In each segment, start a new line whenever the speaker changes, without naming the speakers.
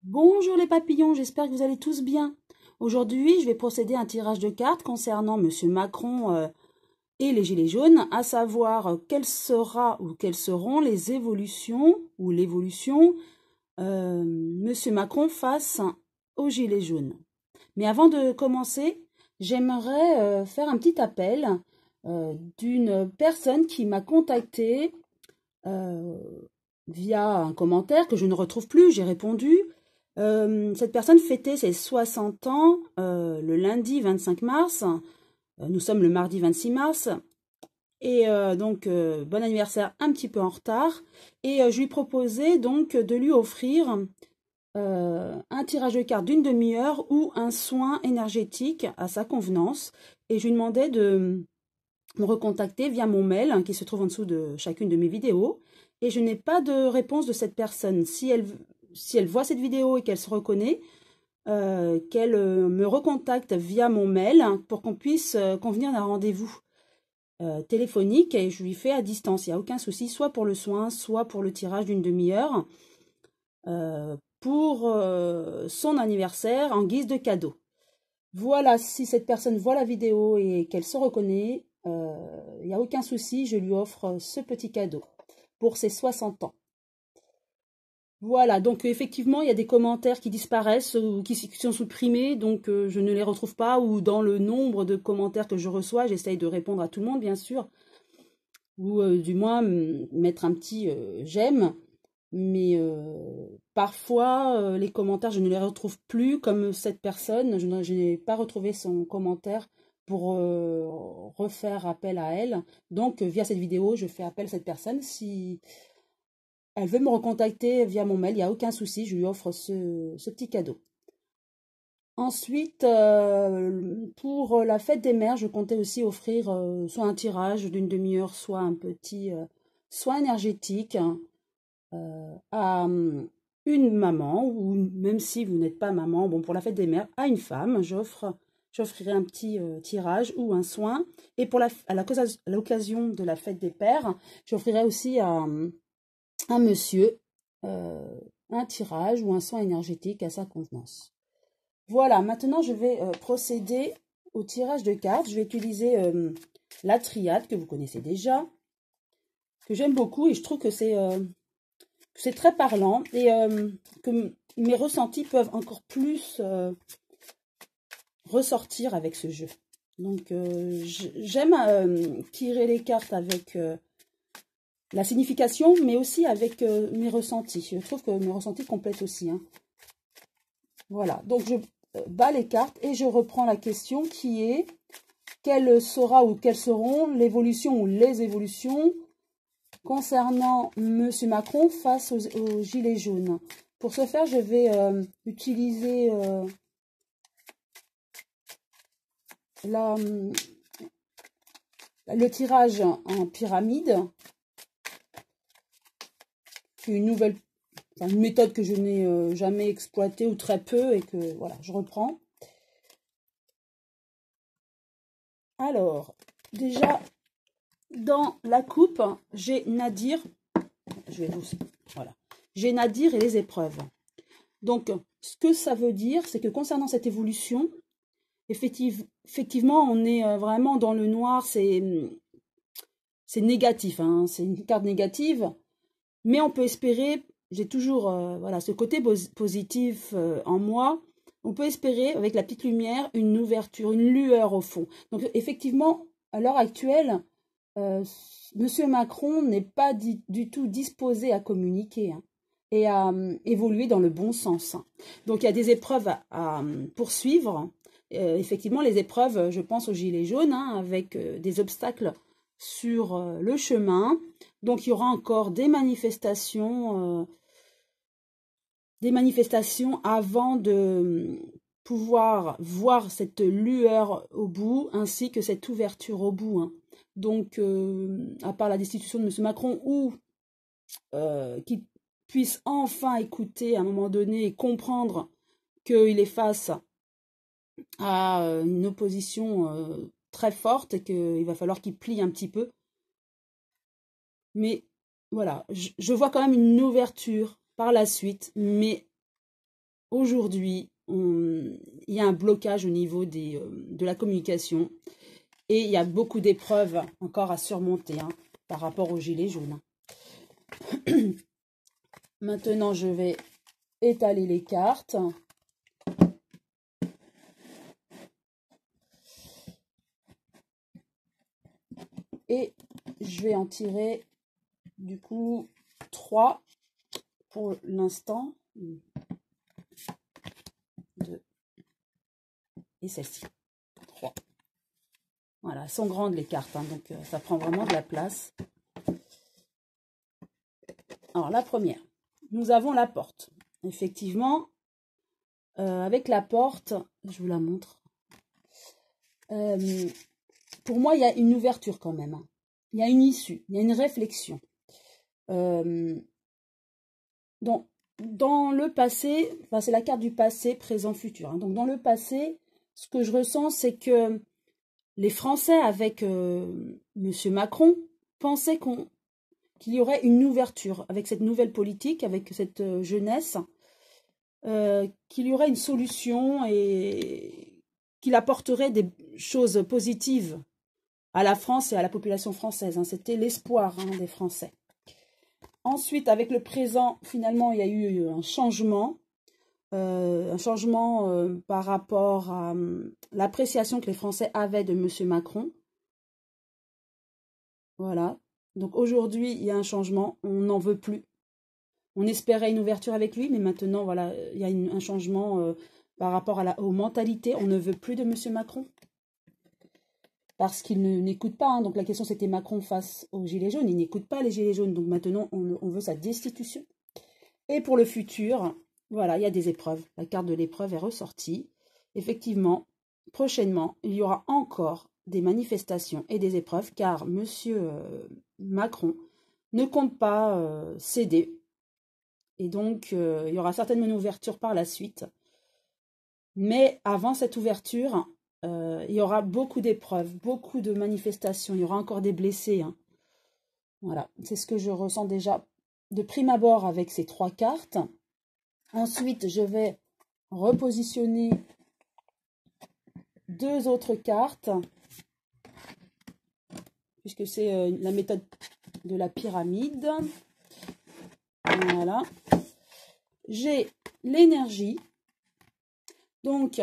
Bonjour les papillons, j'espère que vous allez tous bien. Aujourd'hui, je vais procéder à un tirage de cartes concernant Monsieur Macron et les Gilets jaunes, à savoir quelles sera ou quelles seront les évolutions ou l'évolution Monsieur Macron face aux Gilets jaunes. Mais avant de commencer, j'aimerais faire un petit appel d'une personne qui m'a contacté euh, via un commentaire que je ne retrouve plus, j'ai répondu. Cette personne fêtait ses 60 ans le lundi 25 mars. Nous sommes le mardi 26 mars. Et bon anniversaire un petit peu en retard. Et je lui proposais donc de lui offrir un tirage de cartes d'une demi-heure ou un soin énergétique à sa convenance. Et je lui demandais de me recontacter via mon mail qui se trouve en dessous de chacune de mes vidéos. Et je n'ai pas de réponse de cette personne. Si elle voit cette vidéo et qu'elle se reconnaît, qu'elle me recontacte via mon mail pour qu'on puisse convenir d'un rendez-vous téléphonique et je lui fais à distance. Il n'y a aucun souci, soit pour le soin, soit pour le tirage d'une demi-heure pour son anniversaire en guise de cadeau. Voilà, si cette personne voit la vidéo et qu'elle se reconnaît, il n'y a aucun souci, je lui offre ce petit cadeau pour ses 60 ans. Voilà, donc effectivement, il y a des commentaires qui disparaissent ou qui sont supprimés, donc je ne les retrouve pas, ou dans le nombre de commentaires que je reçois, j'essaye de répondre à tout le monde, bien sûr, ou du moins mettre un petit j'aime, mais parfois, les commentaires, je ne les retrouve plus, comme cette personne, je n'ai pas retrouvé son commentaire pour refaire appel à elle, donc via cette vidéo, je fais appel à cette personne, si elle veut me recontacter via mon mail, il n'y a aucun souci, je lui offre ce petit cadeau. Ensuite, pour la fête des mères, je comptais aussi offrir soit un tirage d'une demi-heure, soit un petit soin énergétique à une maman, ou même si vous n'êtes pas maman, bon, pour la fête des mères, à une femme, j'offrirai un petit tirage ou un soin. Et pour à l'occasion de la fête des pères, j'offrirai aussi à un monsieur un tirage ou un soin énergétique à sa convenance. Voilà, maintenant je vais procéder au tirage de cartes. Je vais utiliser la triade que vous connaissez déjà, que j'aime beaucoup et je trouve que c'est très parlant et que mes ressentis peuvent encore plus ressortir avec ce jeu. Donc j'aime tirer les cartes avec la signification, mais aussi avec mes ressentis. Je trouve que mes ressentis complètent aussi. Hein. Voilà, donc je bats les cartes et je reprends la question qui est quelle sera ou quelles seront l'évolution ou les évolutions concernant M. Macron face aux Gilets jaunes. Pour ce faire, je vais utiliser le tirage en pyramide, qui est une méthode que je n'ai jamais exploitée ou très peu et que voilà, je reprends. Alors, déjà, dans la coupe, j'ai Nadir. Voilà. J'ai Nadir et les épreuves. Donc, ce que ça veut dire, c'est que concernant cette évolution, effectivement, on est vraiment dans le noir, c'est négatif, hein, c'est une carte négative, mais on peut espérer, j'ai toujours voilà, ce côté positif en moi, on peut espérer, avec la petite lumière, une ouverture, une lueur au fond. Donc, effectivement, à l'heure actuelle, Monsieur Macron n'est pas du tout disposé à communiquer hein, et à évoluer dans le bon sens. Donc, il y a des épreuves à poursuivre. Effectivement, les épreuves, je pense aux gilets jaunes, hein, avec des obstacles sur le chemin. Donc, il y aura encore des manifestations avant de pouvoir voir cette lueur au bout, ainsi que cette ouverture au bout. Hein. Donc, à part la destitution de M. Macron, ou qu'il puisse enfin écouter à un moment donné et comprendre qu'il est face à une opposition très forte et qu'il va falloir qu'il plie un petit peu. Mais voilà, je vois quand même une ouverture par la suite, mais aujourd'hui, il y a un blocage au niveau de la communication et il y a beaucoup d'épreuves encore à surmonter hein, par rapport aux gilets jaunes. Maintenant, je vais étaler les cartes. Et je vais en tirer du coup 3 pour l'instant. 2 et celle-ci. 3. Voilà, elles sont grandes les cartes, hein, donc ça prend vraiment de la place. Alors la première, nous avons la porte. Effectivement, avec la porte, je vous la montre. Pour moi, il y a une ouverture quand même. Hein. Il y a une issue, il y a une réflexion. Donc, dans le passé, enfin, c'est la carte du passé, présent, futur. Hein. Donc, dans le passé, ce que je ressens, c'est que les Français, avec M. Macron, pensaient qu'il y aurait une ouverture avec cette nouvelle politique, avec cette jeunesse, qu'il y aurait une solution et qu'il apporterait des choses positives à la France et à la population française. Hein. C'était l'espoir hein, des Français. Ensuite, avec le présent, finalement, il y a eu un changement par rapport à l'appréciation que les Français avaient de M. Macron. Voilà. Donc aujourd'hui, il y a un changement, on n'en veut plus. On espérait une ouverture avec lui, mais maintenant, voilà, il y a un changement par rapport aux mentalités. On ne veut plus de M. Macron. Parce qu'il n'écoute pas. Hein. Donc la question, c'était Macron face aux Gilets jaunes. Il n'écoute pas les Gilets jaunes. Donc maintenant, on veut sa destitution. Et pour le futur, voilà, il y a des épreuves. La carte de l'épreuve est ressortie. Effectivement, prochainement, il y aura encore des manifestations et des épreuves, car M. Macron ne compte pas céder. Et donc, il y aura certainement une ouverture par la suite. Mais avant cette ouverture, il y aura beaucoup d'épreuves, beaucoup de manifestations. Il y aura encore des blessés. Hein. Voilà, c'est ce que je ressens déjà de prime abord avec ces 3 cartes. Ensuite, je vais repositionner 2 autres cartes, puisque c'est la méthode de la pyramide. Voilà. J'ai l'énergie. Donc,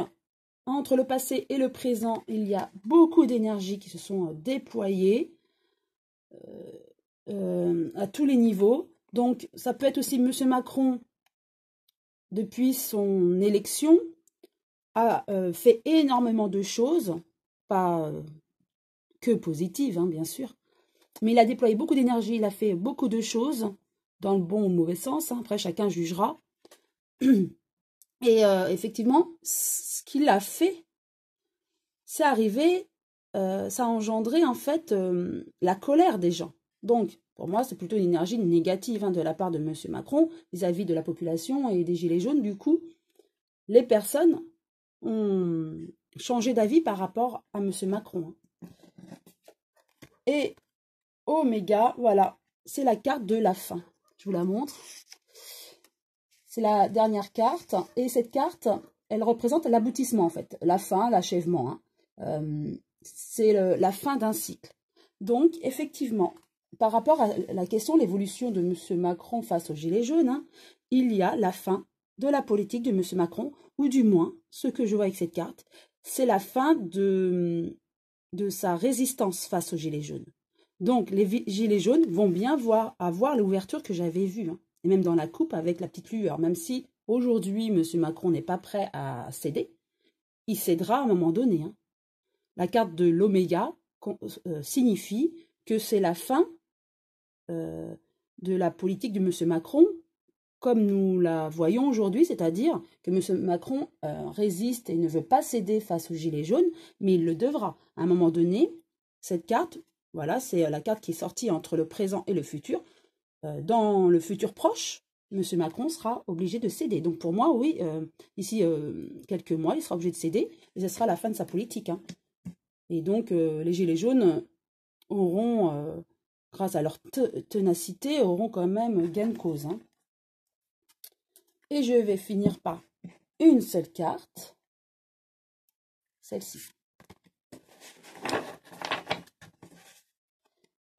entre le passé et le présent, il y a beaucoup d'énergie qui se sont déployées à tous les niveaux. Donc, ça peut être aussi M. Macron, depuis son élection, a fait énormément de choses, pas que positives, hein, bien sûr, mais il a déployé beaucoup d'énergie, il a fait beaucoup de choses, dans le bon ou le mauvais sens, hein, après chacun jugera. Et effectivement, ce qu'il a fait, c'est arrivé, ça a engendré en fait la colère des gens. Donc, pour moi, c'est plutôt une énergie négative hein, de la part de M. Macron vis-à-vis de la population et des Gilets jaunes. Du coup, les personnes ont changé d'avis par rapport à M. Macron. Et Oméga, voilà, c'est la carte de la fin. Je vous la montre. C'est la dernière carte. Et cette carte, elle représente l'aboutissement en fait. La fin, l'achèvement. Hein. C'est la fin d'un cycle. Donc, effectivement, par rapport à la question de l'évolution de M. Macron face aux Gilets jaunes, hein, il y a la fin de la politique de M. Macron, ou du moins, ce que je vois avec cette carte, c'est la fin de sa résistance face aux Gilets jaunes. Donc, les Gilets jaunes vont bien avoir l'ouverture que j'avais vue, hein, et même dans la coupe avec la petite lueur, même si aujourd'hui, M. Macron n'est pas prêt à céder, il cédera à un moment donné. Hein. La carte de l'oméga signifie que c'est la fin de la politique de M. Macron comme nous la voyons aujourd'hui, c'est-à-dire que M. Macron résiste et ne veut pas céder face aux Gilets jaunes, mais il le devra. À un moment donné, cette carte, voilà, c'est la carte qui est sortie entre le présent et le futur. Dans le futur proche, M. Macron sera obligé de céder. Donc pour moi, oui, d'ici quelques mois, il sera obligé de céder et ce sera la fin de sa politique. Hein. Et donc les Gilets jaunes auront, grâce à leur ténacité, auront quand même gain de cause. Hein. Et je vais finir par une seule carte, celle-ci.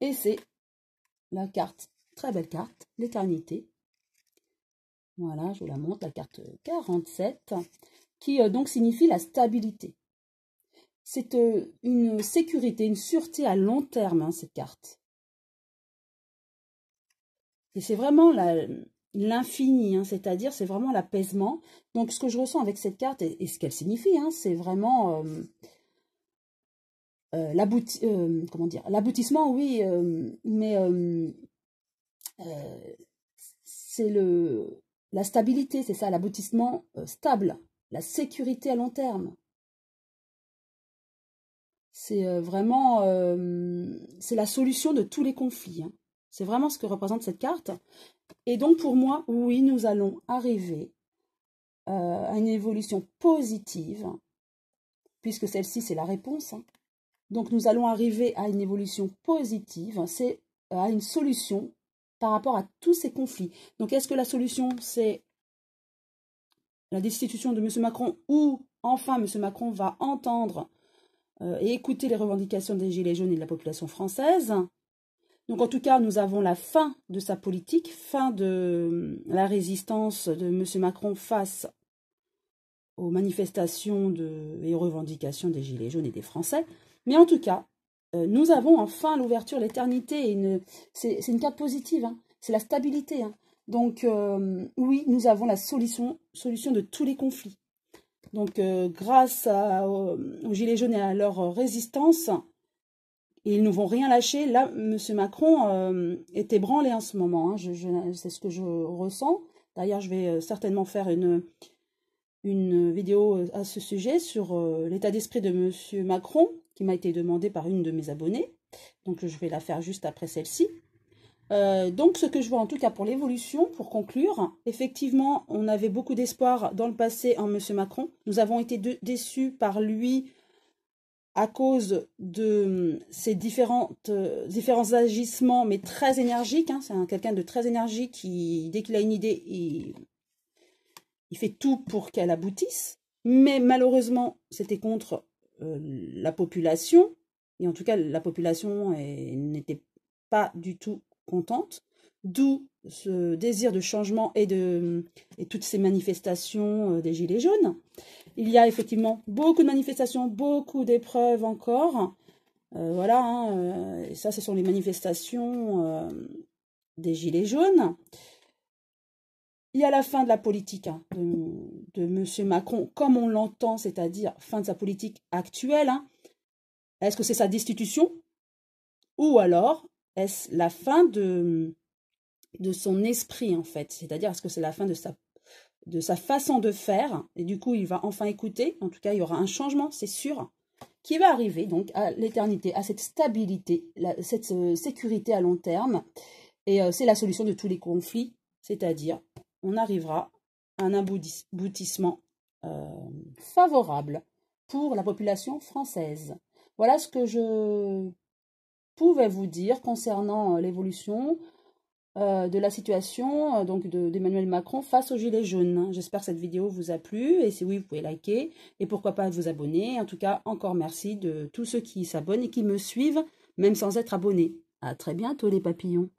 Et c'est la carte, très belle carte, l'éternité. Voilà, je vous la montre, la carte 47, qui donc signifie la stabilité. C'est une sécurité, une sûreté à long terme, hein, cette carte. Et c'est vraiment l'infini, hein, c'est-à-dire c'est vraiment l'apaisement. Donc ce que je ressens avec cette carte et ce qu'elle signifie, hein, c'est vraiment l'aboutissement, oui, mais c'est la stabilité, c'est ça, l'aboutissement stable, la sécurité à long terme. C'est vraiment, c'est la solution de tous les conflits, hein. C'est vraiment ce que représente cette carte. Et donc pour moi, oui, nous allons arriver à une évolution positive, puisque celle-ci, c'est la réponse, hein. Donc nous allons arriver à une évolution positive, c'est à une solution par rapport à tous ces conflits. Donc est-ce que la solution, c'est la destitution de M. Macron ou enfin M. Macron va entendre et écouter les revendications des Gilets jaunes et de la population française? Donc en tout cas, nous avons la fin de sa politique, fin de la résistance de M. Macron face aux manifestations et aux revendications des Gilets jaunes et des Français. Mais en tout cas, nous avons enfin l'ouverture, l'éternité. C'est une carte positive, hein. C'est la stabilité, hein. Donc oui, nous avons la solution de tous les conflits. Donc grâce aux Gilets jaunes et à leur résistance, ils ne vont rien lâcher. Là, M. Macron est ébranlé en ce moment, hein. C'est ce que je ressens. D'ailleurs, je vais certainement faire une vidéo à ce sujet sur l'état d'esprit de M. Macron, qui m'a été demandé par une de mes abonnées. Donc, je vais la faire juste après celle-ci. Donc, ce que je vois en tout cas pour l'évolution, pour conclure, effectivement, on avait beaucoup d'espoir dans le passé en M. Macron. Nous avons été déçus par lui à cause de ses différents agissements, mais très énergiques, hein. C'est quelqu'un de très énergique qui, dès qu'il a une idée, il fait tout pour qu'elle aboutisse. Mais malheureusement, c'était contre la population. Et en tout cas, la population n'était pas du tout contente. D'où ce désir de changement et toutes ces manifestations des Gilets jaunes. Il y a effectivement beaucoup de manifestations, beaucoup d'épreuves encore. Voilà, hein, et ça, ce sont les manifestations des Gilets jaunes. Il y a la fin de la politique, hein, de M. Macron, comme on l'entend, c'est-à-dire fin de sa politique actuelle, hein. Est-ce que c'est sa destitution? Ou alors, est-ce la fin de son esprit, en fait? C'est-à-dire, est-ce que c'est la fin de sa façon de faire? Et du coup, il va enfin écouter. En tout cas, il y aura un changement, c'est sûr, qui va arriver donc à l'éternité, à cette stabilité, cette sécurité à long terme. Et c'est la solution de tous les conflits, c'est-à-dire on arrivera à un aboutissement favorable pour la population française. Voilà ce que je pouvais vous dire concernant l'évolution de la situation donc d'Emmanuel Macron face aux Gilets jaunes. J'espère que cette vidéo vous a plu et si oui, vous pouvez liker et pourquoi pas vous abonner. En tout cas, encore merci de tous ceux qui s'abonnent et qui me suivent, même sans être abonnés. À très bientôt les papillons.